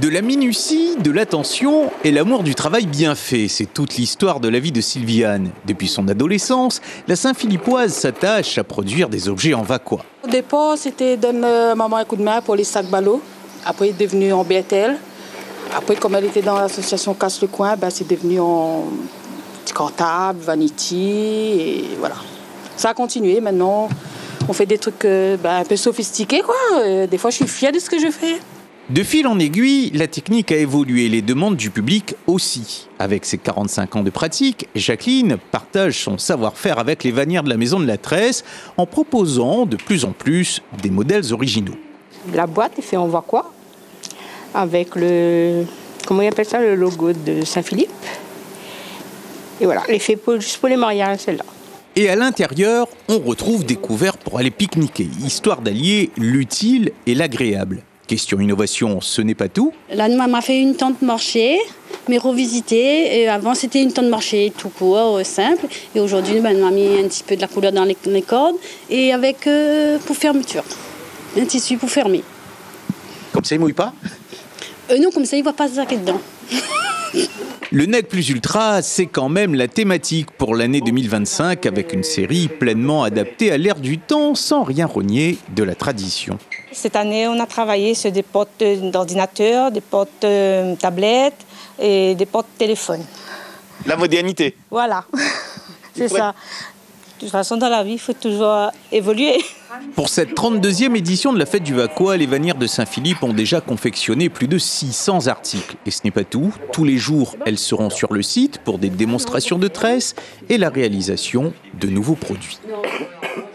De la minutie, de l'attention et l'amour du travail bien fait, c'est toute l'histoire de la vie de Sylviane. Depuis son adolescence, la Saint-Philippoise s'attache à produire des objets en Vacois. Au départ, c'était donner maman un coup de main pour les sacs ballots. Après, elle est devenue en BTL. Après, comme elle était dans l'association Casse le Coin, c'est devenu en petit comptable, vanity, et voilà. Ça a continué. Maintenant, on fait des trucs un peu sophistiqués, quoi. Des fois, je suis fière de ce que je fais. De fil en aiguille, la technique a évolué, les demandes du public aussi. Avec ses 45 ans de pratique, Jacqueline partage son savoir-faire avec les vannières de la Maison de la Tresse en proposant de plus en plus des modèles originaux. La boîte est faite en Vacois avec le logo de Saint-Philippe. Et voilà, elle est faite juste pour les mariages, celle-là. Et à l'intérieur, on retrouve des couverts pour aller pique-niquer, histoire d'allier l'utile et l'agréable. Question innovation, ce n'est pas tout. Là, nous, m'a fait une tente marché, mais revisitée. Et avant, c'était une tente marché tout court, simple. Et aujourd'hui, nous m'a mis un petit peu de la couleur dans les cordes et avec pour fermeture. Un tissu pour fermer. Comme ça, il ne mouille pas ? Non, comme ça, il ne va pas se saquer dedans. Le Nec Plus Ultra, c'est quand même la thématique pour l'année 2025 avec une série pleinement adaptée à l'ère du temps sans rien renier de la tradition. Cette année, on a travaillé sur des portes d'ordinateur, des portes tablettes et des portes téléphones. La modernité. Voilà, c'est ça. De toute façon, dans la vie, il faut toujours évoluer. Pour cette 32e édition de la Fête du Vacois, les vannières de Saint-Philippe ont déjà confectionné plus de 600 articles. Et ce n'est pas tout. Tous les jours, elles seront sur le site pour des démonstrations de tresses et la réalisation de nouveaux produits.